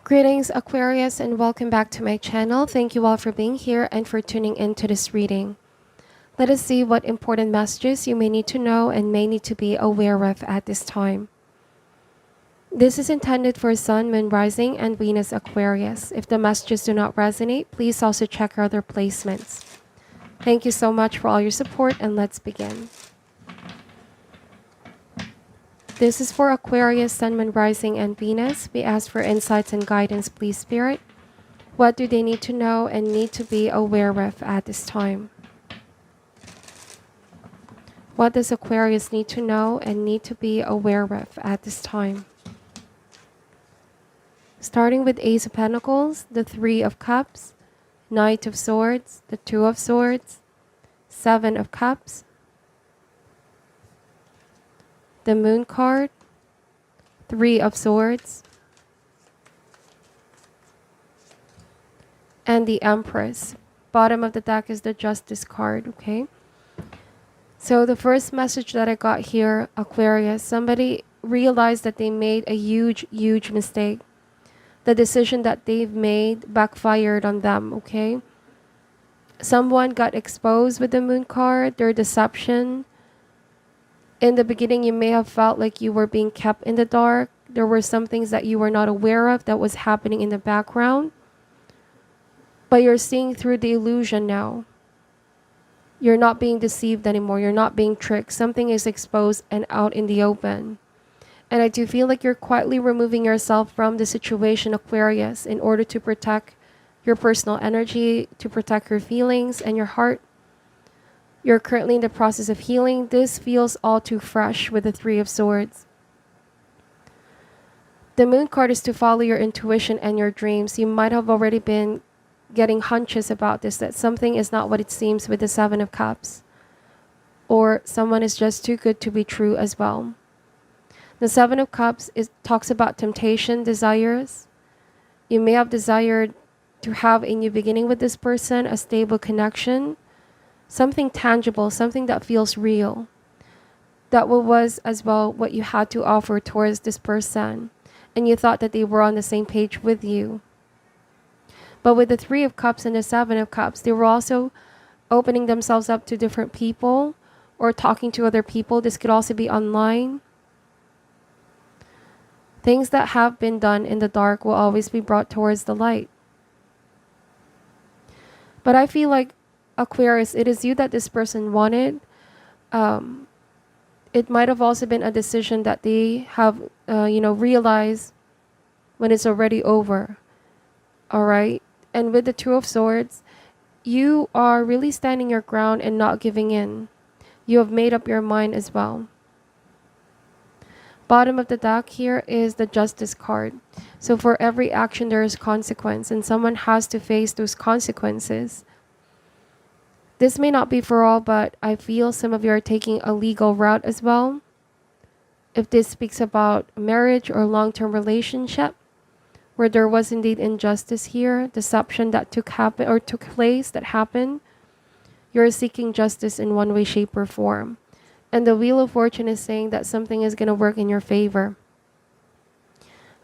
Greetings, Aquarius, and welcome back to my channel. Thank you all for being here and for tuning into this reading. Let us see what important messages you may need to know and may need to be aware of at this time. This is intended for Sun, Moon, Rising, and Venus Aquarius. If the messages do not resonate, please also check our other placements. Thank you so much for all your support, and let's begin. This is for Aquarius, Sun, Moon, Rising, and Venus. We ask for insights and guidance, please, Spirit. What do they need to know and need to be aware of at this time? What does Aquarius need to know and need to be aware of at this time? Starting with Ace of Pentacles, the Three of Cups, Knight of Swords, the Two of Swords, Seven of Cups, the Moon card, Three of Swords, and the Empress. Bottom of the deck is the Justice card, okay? So the first message that I got here, Aquarius, somebody realized that they made a huge mistake. The decision that they've made backfired on them, okay? Someone got exposed with the Moon card, their deception. In the beginning, you may have felt like you were being kept in the dark. There were some things that you were not aware of that was happening in the background. But you're seeing through the illusion now. You're not being deceived anymore. You're not being tricked. Something is exposed and out in the open. And I do feel like you're quietly removing yourself from the situation, Aquarius, in order to protect your personal energy, to protect your feelings and your heart. You're currently in the process of healing. This feels all too fresh with the Three of Swords. The Moon card is to follow your intuition and your dreams. You might have already been getting hunches about this, that something is not what it seems with the Seven of Cups. Or someone is just too good to be true as well. The Seven of Cups talks about temptation, desires. You may have desired to have a new beginning with this person, a stable connection. Something tangible, something that feels real. That was as well what you had to offer towards this person. And you thought that they were on the same page with you. But with the Three of Cups and the Seven of Cups, they were also opening themselves up to different people or talking to other people. This could also be online. Things that have been done in the dark will always be brought towards the light. But I feel like, Aquarius, it is you that this person wanted. It might have also been a decision that they have, realized when it's already over. All right. And with the Two of Swords, you are really standing your ground and not giving in. You have made up your mind as well. Bottom of the deck here is the Justice card. So for every action, there is consequence, and someone has to face those consequences. This may not be for all, but I feel some of you are taking a legal route as well. If this speaks about marriage or long-term relationship, where there was indeed injustice here, deception that took place that happened, you're seeking justice in one way, shape, or form. And the Wheel of Fortune is saying that something is going to work in your favor.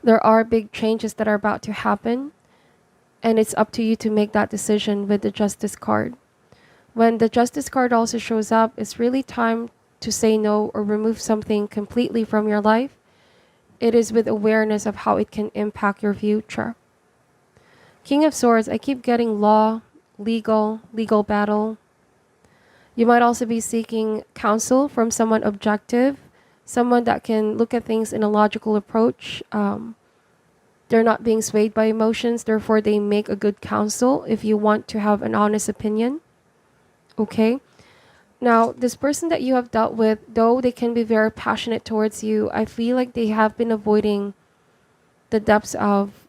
There are big changes that are about to happen, and it's up to you to make that decision with the Justice card. When the Justice card also shows up, it's really time to say no or remove something completely from your life. It is with awareness of how it can impact your future. King of Swords, I keep getting law, legal battle. You might also be seeking counsel from someone objective, someone that can look at things in a logical approach. They're not being swayed by emotions, therefore they make a good counsel if you want to have an honest opinion. Okay, now this person that you have dealt with, though they can be very passionate towards you, I feel like they have been avoiding the depths of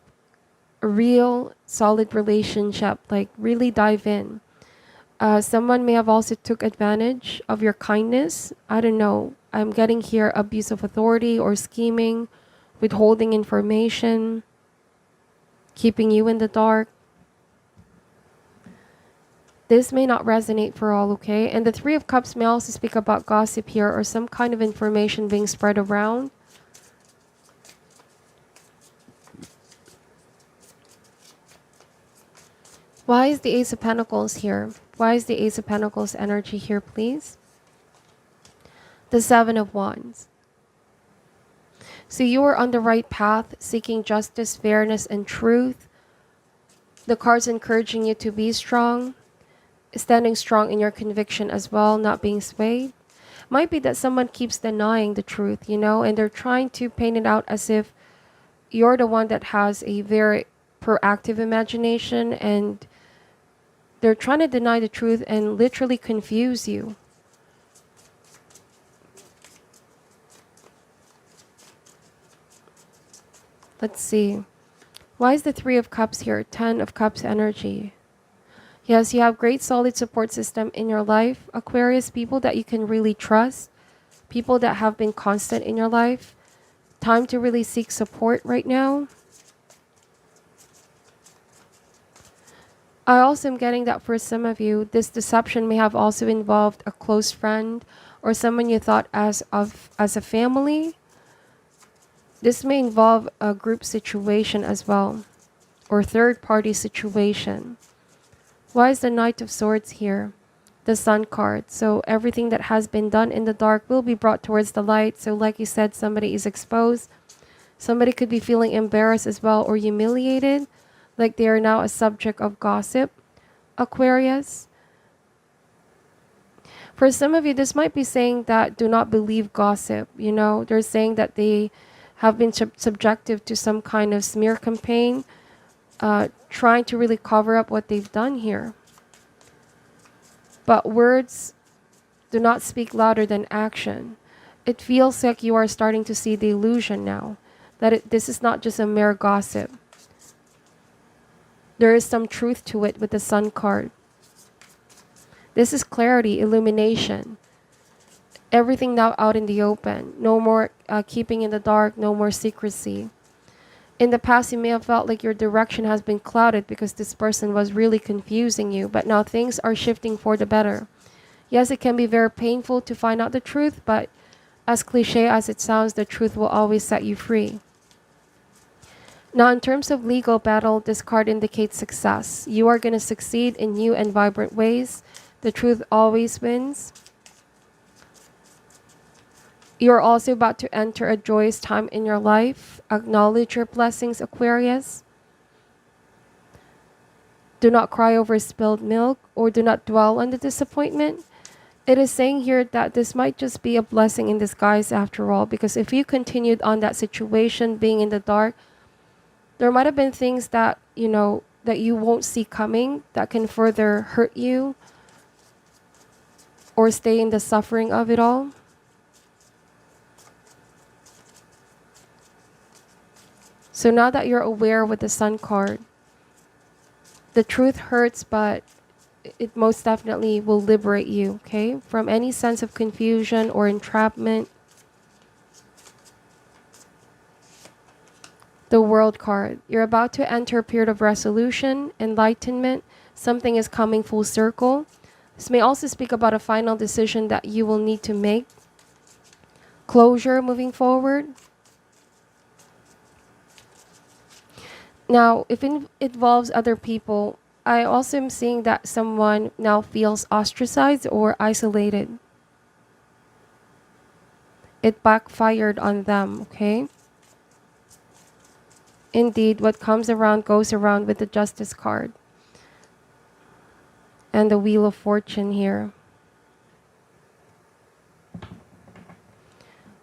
a real solid relationship, like really dive in. Someone may have also took advantage of your kindness. I don't know, I'm getting here abuse of authority or scheming, withholding information, keeping you in the dark. This may not resonate for all, okay? And the Three of Cups may also speak about gossip here or some kind of information being spread around. Why is the Ace of Pentacles here? Why is the Ace of Pentacles energy here, please? The Seven of Wands. So you are on the right path, seeking justice, fairness, and truth. The card's encouraging you to be strong, standing strong in your conviction as well, not being swayed. Might be that someone keeps denying the truth, you know, and they're trying to paint it out as if you're the one that has a very proactive imagination, and they're trying to deny the truth and literally confuse you. Let's see. Why is the Three of Cups here? 10 of Cups energy. Yes, you have great solid support system in your life, Aquarius, people that you can really trust, people that have been constant in your life. Time to really seek support right now. I also am getting that for some of you, this deception may have also involved a close friend or someone you thought as a family. This may involve a group situation as well, or third-party situation. Why is the Knight of Swords here? The Sun card. So everything that has been done in the dark will be brought towards the light. So like you said, somebody is exposed. Somebody could be feeling embarrassed as well, or humiliated, like they are now a subject of gossip, Aquarius. For some of you, this might be saying that do not believe gossip. You know, they're saying that they have been subjective to some kind of smear campaign, trying to really cover up what they've done here. But words do not speak louder than action. It feels like you are starting to see the illusion now, that this is not just a mere gossip. There is some truth to it with the Sun card. This is clarity, illumination. Everything now out in the open. No more keeping in the dark, no more secrecy. In the past, you may have felt like your direction has been clouded because this person was really confusing you, but now things are shifting for the better. Yes, it can be very painful to find out the truth, but as cliche as it sounds, the truth will always set you free. Now, in terms of legal battle, this card indicates success. You are going to succeed in new and vibrant ways. The truth always wins. You're also about to enter a joyous time in your life. Acknowledge your blessings, Aquarius. Do not cry over spilled milk, or do not dwell on the disappointment. It is saying here that this might just be a blessing in disguise after all, because if you continued on that situation, being in the dark, there might have been things that, you know, that you won't see coming that can further hurt you or stay in the suffering of it all. So now that you're aware with the Sun card, the truth hurts, but it most definitely will liberate you, okay, from any sense of confusion or entrapment. The World card. You're about to enter a period of resolution, enlightenment. Something is coming full circle. This may also speak about a final decision that you will need to make. Closure moving forward. Now, if it involves other people, I also am seeing that someone now feels ostracized or isolated. It backfired on them, okay? Indeed, what comes around goes around with the Justice card. And the Wheel of Fortune here.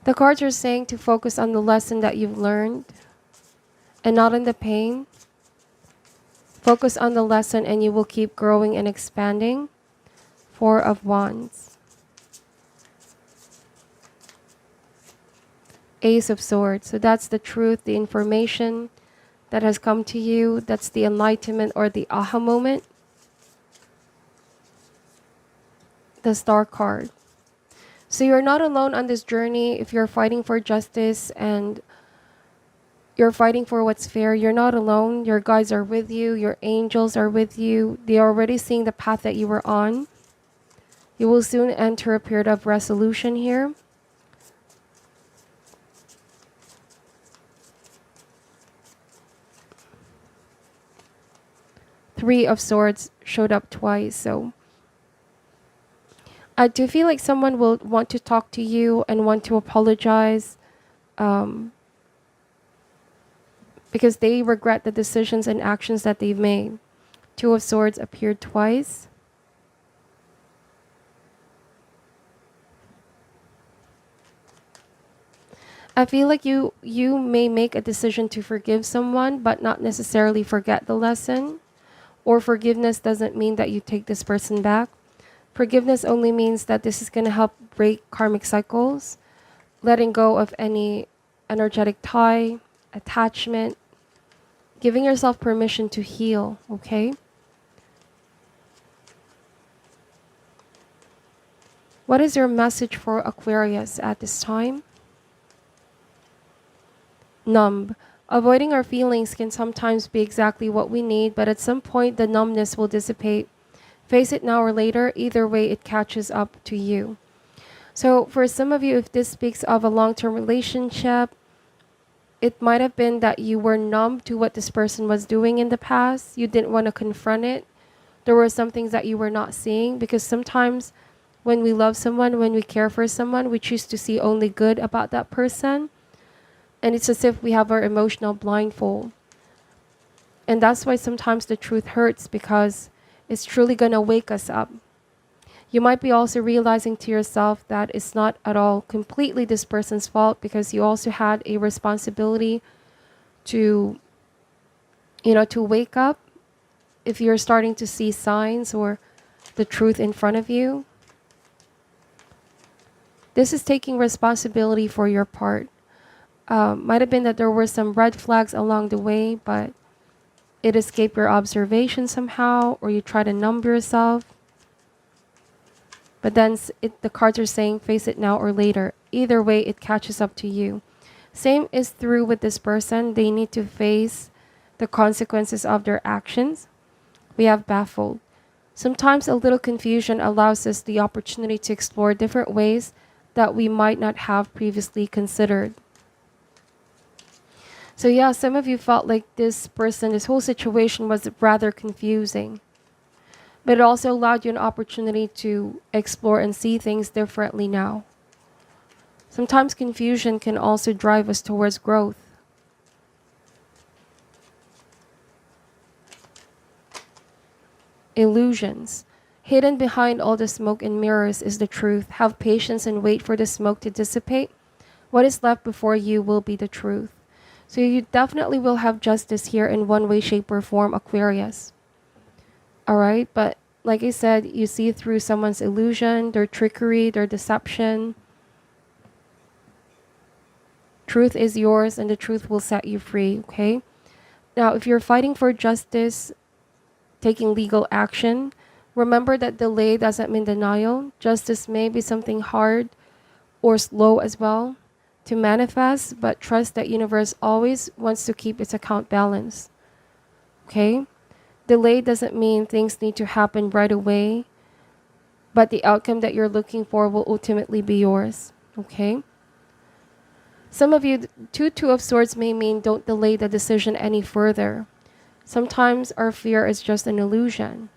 The cards are saying to focus on the lesson that you've learned and not on the pain. Focus on the lesson and you will keep growing and expanding. Four of Wands. Ace of Swords. So that's the truth, the information that has come to you. That's the enlightenment or the aha moment. The Star card. So you're not alone on this journey. If you're fighting for justice and you're fighting for what's fair, you're not alone. Your guides are with you. Your angels are with you. They are already seeing the path that you were on. You will soon enter a period of resolution here. Three of Swords showed up twice. So I do feel like someone will want to talk to you and want to apologize, because they regret the decisions and actions that they've made. Two of Swords appeared twice. I feel like you may make a decision to forgive someone, but not necessarily forget the lesson. Or forgiveness doesn't mean that you take this person back. Forgiveness only means that this is going to help break karmic cycles, letting go of any energetic tie, attachment, giving yourself permission to heal, okay? What is your message for Aquarius at this time? Numb. Avoiding our feelings can sometimes be exactly what we need, but at some point the numbness will dissipate. Face it now or later, either way it catches up to you. So for some of you, if this speaks of a long-term relationship, it might have been that you were numb to what this person was doing in the past. You didn't want to confront it. There were some things that you were not seeing, because sometimes when we love someone, when we care for someone, we choose to see only good about that person. And it's as if we have our emotional blindfold. And that's why sometimes the truth hurts, because it's truly going to wake us up. You might be also realizing to yourself that it's not at all completely this person's fault, because you also had a responsibility to, to wake up if you're starting to see signs or the truth in front of you. This is taking responsibility for your part. Might have been that there were some red flags along the way, but it escaped your observation somehow, or you try to numb yourself. But then the cards are saying face it now or later. Either way, it catches up to you. Same is through with this person. They need to face the consequences of their actions. We have baffled. Sometimes a little confusion allows us the opportunity to explore different ways that we might not have previously considered. So yeah, some of you felt like this whole situation was rather confusing. But it also allowed you an opportunity to explore and see things differently now. Sometimes confusion can also drive us towards growth. Illusions. Hidden behind all the smoke and mirrors is the truth. Have patience and wait for the smoke to dissipate. What is left before you will be the truth. So you definitely will have justice here in one way, shape, or form, Aquarius. Alright, but like I said, you see through someone's illusion, their trickery, their deception. Truth is yours, and the truth will set you free, okay? Now, if you're fighting for justice, taking legal action, remember that delay doesn't mean denial. Justice may be something hard or slow as well to manifest, but trust that universe always wants to keep its account balanced. Okay? Delay doesn't mean things need to happen right away, but the outcome that you're looking for will ultimately be yours. Okay? Some of you, Two of Swords may mean don't delay the decision any further. Sometimes our fear is just an illusion.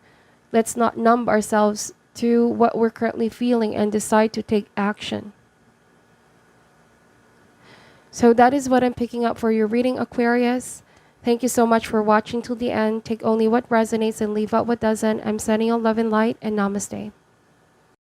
Let's not numb ourselves to what we're currently feeling and decide to take action. So that is what I'm picking up for your reading, Aquarius. Thank you so much for watching till the end. Take only what resonates and leave out what doesn't. I'm sending you love and light, and namaste.